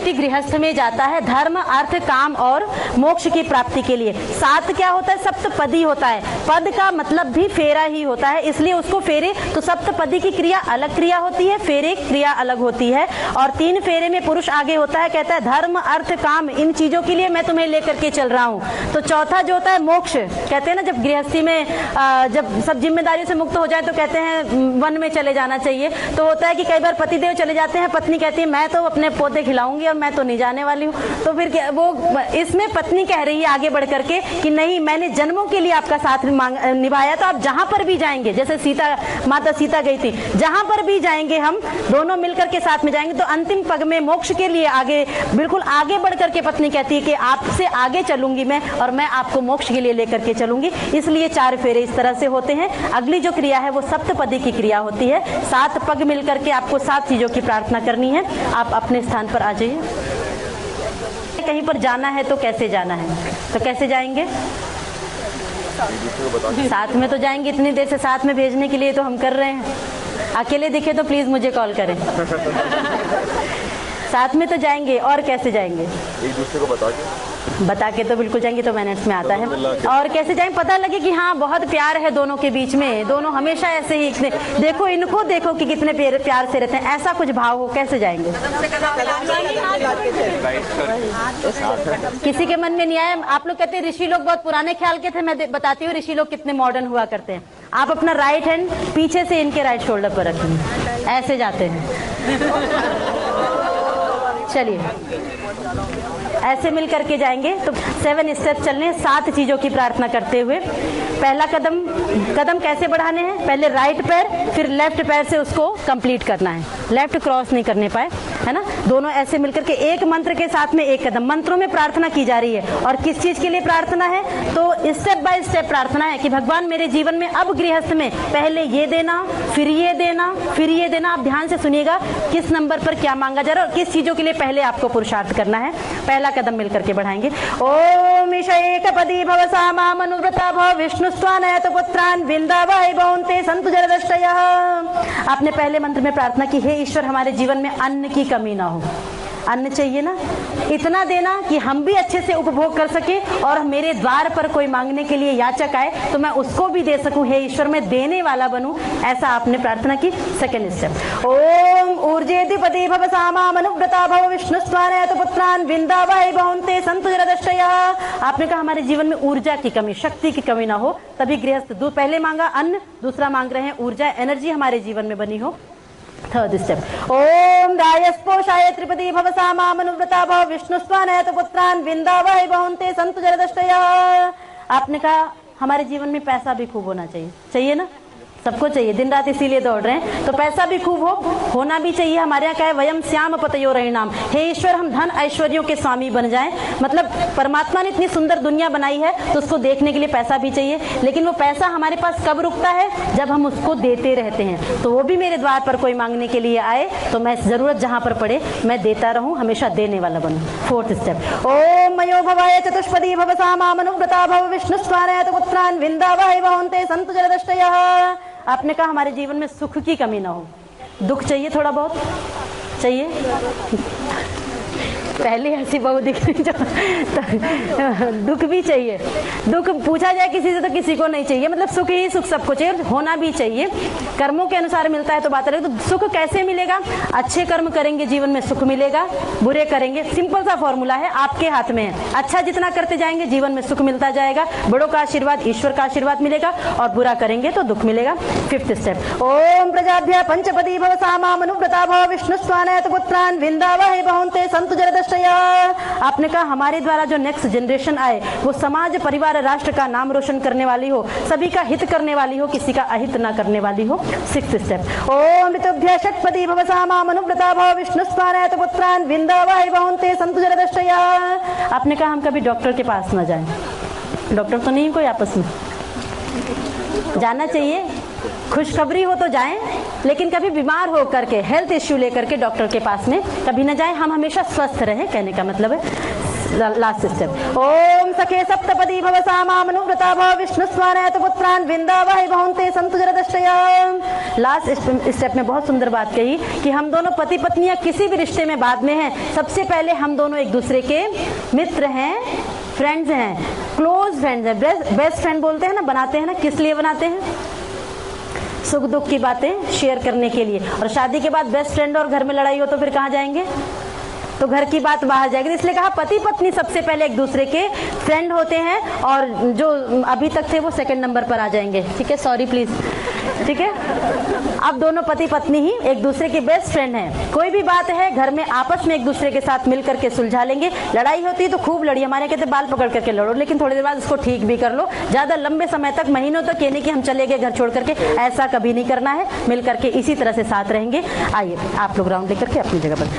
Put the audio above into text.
व्यक्ति गृहस्थ में जाता है धर्म अर्थ काम और मोक्ष की प्राप्ति के लिए। 7 क्या होता है? सप्तपदी होता है। पद का मतलब भी फेरा ही होता है, इसलिए उसको फेरे। तो सप्तपदी की क्रिया अलग क्रिया होती है, फेरे क्रिया अलग होती है। और 3 फेरे में पुरुष आगे होता है, कहता है धर्म अर्थ काम इन चीजों के लिए मैं तुम्हें लेकर के चल रहा हूँ। तो चौथा जो होता है मोक्ष, कहते हैं ना जब गृहस्थी में जब सब जिम्मेदारियों से मुक्त हो जाए तो कहते हैं वन में चले जाना चाहिए। तो होता है कि कई बार पतिदेव चले जाते हैं, पत्नी कहती है मैं तो अपने पौधे खिलाऊंगी और मैं तो नहीं जाने वाली हूँ। तो फिर वो इसमें पत्नी कह रही है आगे बढ़ करके कि नहीं, मैंने जन्मों के लिए आपका साथ निभाया, तो आप जहां पर भी जाएंगे, जैसे माता सीता गई थी, जहां पर भी जाएंगे हम दोनों मिलकर के साथ में जाएंगे। तो अंतिम पग में मोक्ष के लिए आगे बिल्कुल आगे बढ़ करके पत्नी कहती है कि आपसे आगे चलूंगी मैं और मैं आपको मोक्ष के लिए लेकर के चलूंगी। इसलिए 4 फेरे इस तरह से होते हैं। अगली जो क्रिया है वो सप्तपदी की क्रिया होती है। 7 पग मिलकर के आपको 7 चीजों की प्रार्थना करनी है। आप अपने स्थान पर आ जाइए। कहीं पर जाना है तो कैसे जाना है? तो कैसे जाएंगे? साथ में तो जाएंगे, इतनी देर से साथ में भेजने के लिए तो हम कर रहे हैं। अकेले दिखे तो प्लीज मुझे कॉल करें। साथ में तो जाएंगे, और कैसे जाएंगे? एक दूसरे को बता के तो बिल्कुल जाएंगे, तो मैनेट्स में आता है। और कैसे जाएंगे? पता लगे कि हाँ बहुत प्यार है दोनों के बीच में, दोनों हमेशा ऐसे ही देखो इनको देखो कि कितने प्यार से रहते हैं, ऐसा कुछ भाव हो, कैसे जाएंगे? किसी के मन में नहीं आया? आप लोग कहते हैं ऋषि लोग बहुत पुराने ख्याल के थे, मैं बताती हूँ ऋषि लोग कितने मॉडर्न हुआ करते हैं। आप अपना राइट हैंड पीछे से इनके राइट शोल्डर पर रखेंगे, ऐसे जाते हैं। चलिए ऐसे मिल करके जाएंगे। तो 7 स्टेप चलने, 7 चीजों की प्रार्थना करते हुए। पहला कदम कैसे बढ़ाने हैं? पहले राइट पैर, फिर लेफ्ट पैर से उसको कंप्लीट करना है, लेफ्ट क्रॉस नहीं करने पाए, है ना। दोनों ऐसे मिलकर के एक मंत्र के साथ में एक कदम। मंत्रों में प्रार्थना की जा रही है, और किस चीज के लिए प्रार्थना है? तो स्टेप बाय स्टेप प्रार्थना है कि भगवान मेरे जीवन में अब गृहस्थ में पहले ये देना, फिर ये देना, फिर ये देना। आप ध्यान से सुनिएगा किस नंबर पर क्या मांगा जा रहा है और किस चीजों के लिए पहले आपको पुरुषार्थ करना है। पहला कदम मिलकर के बढ़ाएंगे। ओम ईशैकपदी भव सामा मनुव्रता भव विष्णुस्त्वानयत पुत्रान विंदावै भवन्ते सन्तु जरदष्टयः। आपने पहले मंत्र में प्रार्थना की, हे ईश्वर हमारे जीवन में अन्न की कमी ना हो। अन्न चाहिए ना, इतना देना कि हम भी अच्छे से उपभोग कर सके, और मेरे द्वार पर कोई मांगने के लिए याचक आए तो मैं उसको भी दे सकूं। हे ईश्वर मैं देने वाला बनूं, ऐसा आपने प्रार्थना की। सेकंड स्टेप, ओम ऊर्जेधिपति भव सामा मनुव्रता भव विष्णुस्त्वानयत पुत्रान विंदावै भवन्ते सन्तु जरदष्टयः। आपने कहा हमारे जीवन में ऊर्जा की कमी, शक्ति की कमी ना हो, तभी गृहस्थ पहले मांगा अन्न, दूसरा मांग रहे हैं ऊर्जा, एनर्जी हमारे जीवन में बनी हो। थर्ड स्टेप, ओम रायस्पोषाय त्रिपदी भव सामा मनुव्रता भव विष्णुस्त्वानयत पुत्रान विंदावै भवन्ते सन्तु जरदष्टयः। आपने कहा हमारे जीवन में पैसा भी खूब होना चाहिए, चाहिए ना, सबको चाहिए, दिन रात इसीलिए दौड़ रहे हैं। तो पैसा भी खूब होना भी चाहिए। हमारे यहाँ क्या है, वयम श्याम पतयो रहिणाम, हे ईश्वर हम धन ऐश्वर्यों के स्वामी बन जाएं। मतलब परमात्मा ने इतनी सुंदर दुनिया बनाई है तो उसको देखने के लिए पैसा भी चाहिए, लेकिन वो पैसा हमारे पास कब रुकता है? जब हम उसको देते रहते हैं। तो वो भी मेरे द्वार पर कोई मांगने के लिए आए तो मैं जरूरत जहां पर पड़े मैं देता रहूं, हमेशा देने वाला बनूं। फोर्थ स्टेप, ओम मयो भवाय चतुष्पदी भव सामा मनुव्रता भव विष्णुस्त्वानयत पुत्रान विंदावै भवन्ते सन्तु जरदष्टयः। आपने कहा हमारे जीवन में सुख की कमी ना हो। दुख चाहिए, थोड़ा बहुत चाहिए। पहले ऐसी बहू दिख रही जो दुख भी चाहिए। दुख पूछा जाए किसी से तो किसी को नहीं चाहिए, मतलब सुख ही सुख सबको चाहिए, होना भी चाहिए। कर्मों के अनुसार मिलता है तो बात अलग। तो सुख कैसे मिलेगा? अच्छे कर्म करेंगे जीवन में सुख मिलेगा, बुरे करेंगे, सिंपल सा फॉर्मूला है, आपके हाथ में है। अच्छा जितना करते जाएंगे जीवन में सुख मिलता जाएगा, बड़ों का आशीर्वाद, ईश्वर का आशीर्वाद मिलेगा, और बुरा करेंगे तो दुख मिलेगा। फिफ्थ स्टेप, ओम प्रजाभ्य पंचपदी भव सामा मनुव्रता भव विष्णुस्त्वानयत पुत्रान विंदावै भवन्ते सन्तु जरदष्टयः। आपने कहा हमारे द्वारा जो नेक्स्ट जनरेशन आए वो समाज परिवार राष्ट्र का नाम रोशन करने वाली हो, सभी का हित करने वाली हो, किसी का अहित न करने वाली हो। सिक्स्थ स्टेप, ओम ऋतुभ्य षट्पदी भव सामा मनुव्रता भव विष्णुस्त्वानयत पुत्रान विंदावै भवन्ते सन्तु जरदष्टयः। आपने कहा हम कभी डॉक्टर के पास न जाएं। डॉक्टर तो नहीं कोई आपस में, जाना चाहिए खुशखबरी हो तो जाएं, लेकिन कभी बीमार हो करके हेल्थ इश्यू लेकर के डॉक्टर के पास में कभी न जाएं। हम हमेशा स्वस्थ रहें, कहने का मतलब है। लास्ट स्टेप, ओम सखे सप्तपदी भव सामा मनुव्रता भव विष्णु स्वानयत पुत्रान विंदावहि बहुंते संतु जरदष्टया। लास्ट स्टेप में बहुत सुंदर बात कही कि हम दोनों पति पत्नियां किसी भी रिश्ते में बाद में हैं, सबसे पहले हम दोनों एक दूसरे के मित्र हैं, फ्रेंड्स हैं, क्लोज फ्रेंड्स हैं। बेस्ट फ्रेंड बोलते हैं ना, बनाते हैं ना, किस लिए बनाते हैं? सुख दुख की बातें शेयर करने के लिए। और शादी के बाद बेस्ट फ्रेंड और घर में लड़ाई हो तो फिर कहाँ जाएंगे? तो घर की बात बाहर जाएगी। इसलिए कहा पति पत्नी सबसे पहले एक दूसरे के फ्रेंड होते हैं, और जो अभी तक थे वो सेकंड नंबर पर आ जाएंगे। ठीक है, सॉरी प्लीज। ठीक है, अब दोनों पति पत्नी ही एक दूसरे के बेस्ट फ्रेंड हैं। कोई भी बात है घर में आपस में एक दूसरे के साथ मिल करके सुलझा लेंगे। लड़ाई होती है तो खूब लड़ी, हमारे कहते बाल पकड़ करके लड़ो, लेकिन थोड़ी देर बाद उसको ठीक भी कर लो। ज्यादा लंबे समय तक, महीनों तक ये नहीं कि हम चले गए घर छोड़ करके, ऐसा कभी नहीं करना है। मिल करके इसी तरह से साथ रहेंगे। आइए आप लोग राउंड लेकर के अपनी जगह पर।